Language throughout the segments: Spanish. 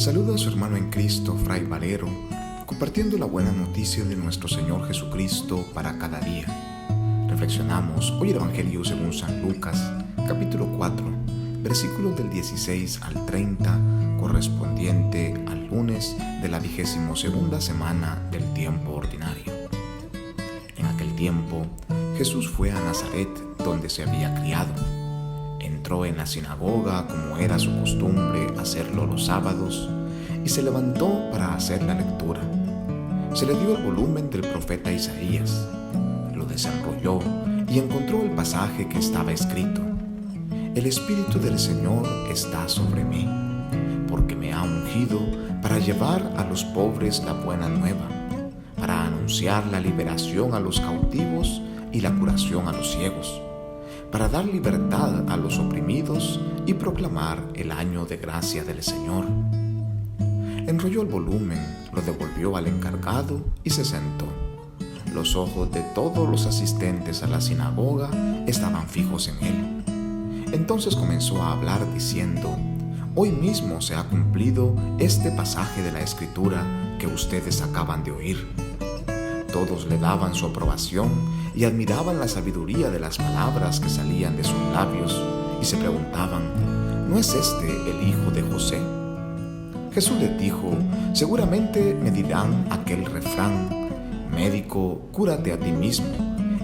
saluda a su hermano en Cristo, Fray Valero, compartiendo la buena noticia de nuestro Señor Jesucristo para cada día. Reflexionamos hoy el Evangelio según San Lucas, capítulo 4, versículos del 16 al 30, correspondiente al lunes de la 22ª semana del tiempo ordinario. En aquel tiempo, Jesús fue a Nazaret, donde se había criado. Entró en la sinagoga, como era su costumbre hacerlo los sábados, y se levantó para hacer la lectura. Se le dio el volumen del profeta Isaías, lo desenrolló y encontró el pasaje que estaba escrito: El Espíritu del Señor está sobre mí, porque me ha ungido para llevar a los pobres la buena nueva, para anunciar la liberación a los cautivos y la curación a los ciegos, para dar libertad a los oprimidos y proclamar el año de gracia del Señor. Enrolló el volumen, lo devolvió al encargado y se sentó. Los ojos de todos los asistentes a la sinagoga estaban fijos en él. Entonces comenzó a hablar diciendo: Hoy mismo se ha cumplido este pasaje de la Escritura que ustedes acaban de oír. Todos le daban su aprobación y admiraban la sabiduría de las palabras que salían de sus labios y se preguntaban: ¿no es este el hijo de José? Jesús les dijo: seguramente me dirán aquel refrán: médico, cúrate a ti mismo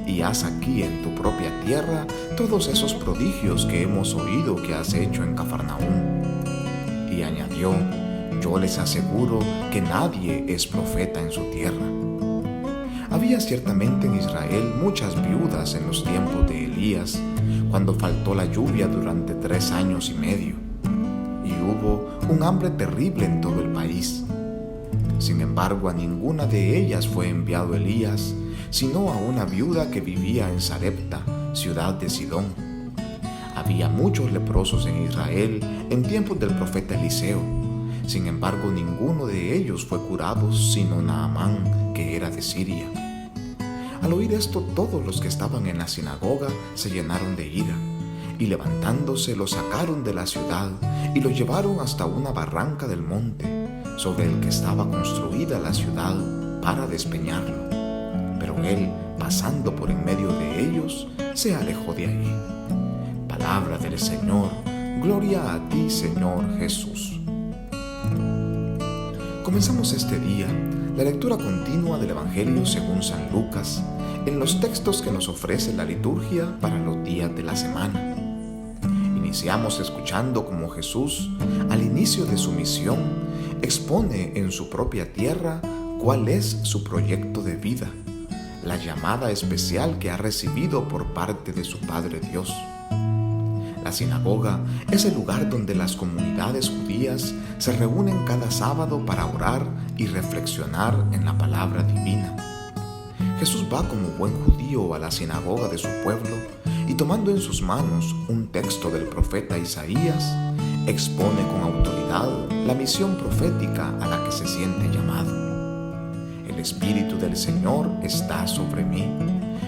y haz aquí en tu propia tierra todos esos prodigios que hemos oído que has hecho en Cafarnaúm. Y añadió: yo les aseguro que nadie es profeta en su tierra. Había ciertamente en Israel muchas viudas en los tiempos de Elías, cuando faltó la lluvia durante 3 años y medio, y hubo un hambre terrible en todo el país. Sin embargo, a ninguna de ellas fue enviado Elías, sino a una viuda que vivía en Sarepta, ciudad de Sidón. Había muchos leprosos en Israel en tiempos del profeta Eliseo. Sin embargo, ninguno de ellos fue curado, sino Naamán, que era de Siria. Al oír esto, todos los que estaban en la sinagoga se llenaron de ira, y levantándose lo sacaron de la ciudad y lo llevaron hasta una barranca del monte, sobre el que estaba construida la ciudad, para despeñarlo. Pero él, pasando por en medio de ellos, se alejó de allí. Palabra del Señor. Gloria a ti, Señor Jesús. Comenzamos este día la lectura continua del Evangelio según San Lucas, en los textos que nos ofrece la liturgia para los días de la semana. Iniciamos escuchando cómo Jesús, al inicio de su misión, expone en su propia tierra cuál es su proyecto de vida, la llamada especial que ha recibido por parte de su Padre Dios. La sinagoga es el lugar donde las comunidades judías se reúnen cada sábado para orar y reflexionar en la palabra divina. Jesús va como buen judío a la sinagoga de su pueblo y, tomando en sus manos un texto del profeta Isaías, expone con autoridad la misión profética a la que se siente llamado. El Espíritu del Señor está sobre mí,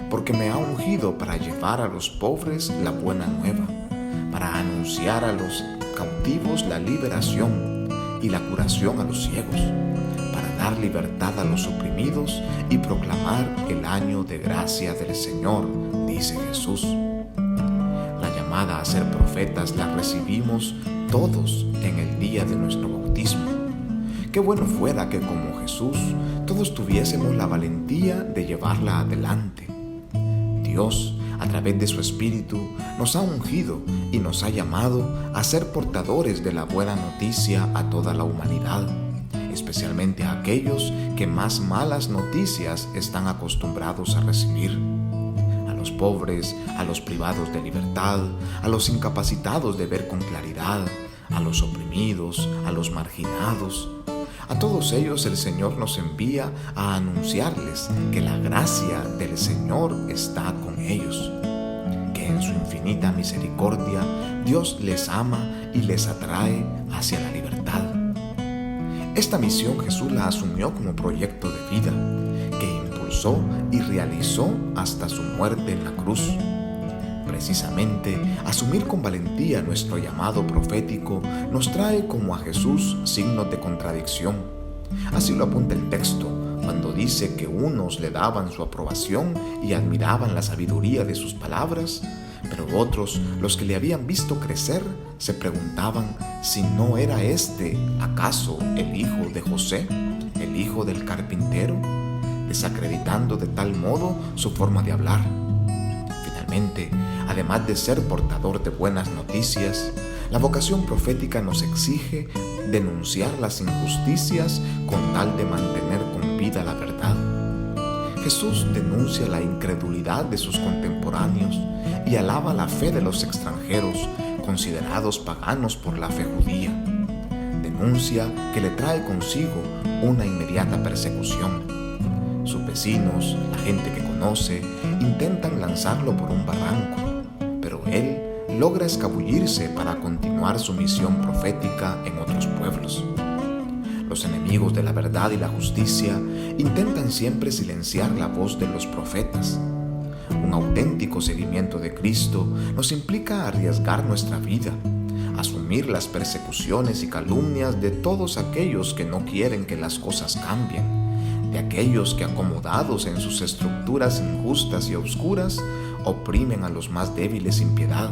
porque me ha ungido para llevar a los pobres la buena nueva, para anunciar a los cautivos la liberación y la curación a los ciegos, para dar libertad a los oprimidos y proclamar el año de gracia del Señor, dice Jesús. La llamada a ser profetas la recibimos todos en el día de nuestro bautismo. Qué bueno fuera que, como Jesús, todos tuviésemos la valentía de llevarla adelante. Dios, a través de su Espíritu, nos ha ungido y nos ha llamado a ser portadores de la buena noticia a toda la humanidad, especialmente a aquellos que más malas noticias están acostumbrados a recibir: a los pobres, a los privados de libertad, a los incapacitados de ver con claridad, a los oprimidos, a los marginados. A todos ellos el Señor nos envía a anunciarles que la gracia del Señor está con ellos, que en su infinita misericordia Dios les ama y les atrae hacia la libertad. Esta misión Jesús la asumió como proyecto de vida, que impulsó y realizó hasta su muerte en la cruz. Precisamente, asumir con valentía nuestro llamado profético nos trae como a Jesús signos de contradicción. Así lo apunta el texto, cuando dice que unos le daban su aprobación y admiraban la sabiduría de sus palabras, pero otros, los que le habían visto crecer, se preguntaban si no era este, ¿acaso el hijo de José, el hijo del carpintero?, desacreditando de tal modo su forma de hablar. Finalmente, además de ser portador de buenas noticias, la vocación profética nos exige denunciar las injusticias con tal de mantener con vida la verdad. Jesús denuncia la incredulidad de sus contemporáneos y alaba la fe de los extranjeros, considerados paganos por la fe judía. Denuncia que le trae consigo una inmediata persecución. Sus vecinos, la gente que conoce, intentan lanzarlo por un barranco, pero él logra escabullirse para continuar su misión profética en otros pueblos. Los enemigos de la verdad y la justicia intentan siempre silenciar la voz de los profetas. Un auténtico seguimiento de Cristo nos implica arriesgar nuestra vida, asumir las persecuciones y calumnias de todos aquellos que no quieren que las cosas cambien, de aquellos que, acomodados en sus estructuras injustas y oscuras, oprimen a los más débiles sin piedad.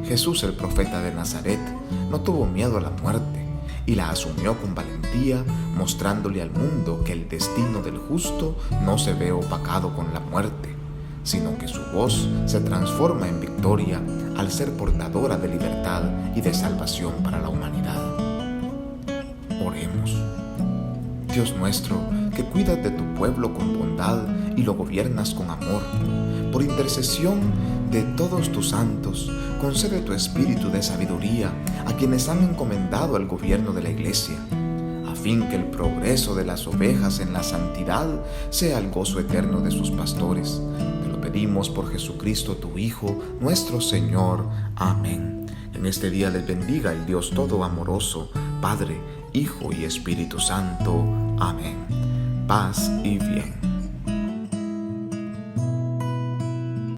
Jesús, el profeta de Nazaret, no tuvo miedo a la muerte y la asumió con valentía, mostrándole al mundo que el destino del justo no se ve opacado con la muerte, sino que su voz se transforma en victoria al ser portadora de libertad y de salvación para la humanidad. Oremos. Dios nuestro, que cuidas de tu pueblo con bondad y lo gobiernas con amor, por intercesión de todos tus santos, concede tu espíritu de sabiduría a quienes han encomendado el gobierno de la Iglesia, a fin que el progreso de las ovejas en la santidad sea el gozo eterno de sus pastores. Te lo pedimos por Jesucristo, tu Hijo, nuestro Señor. Amén. En este día les bendiga el Dios todo amoroso, Padre, Hijo y Espíritu Santo. Amén. Paz y bien.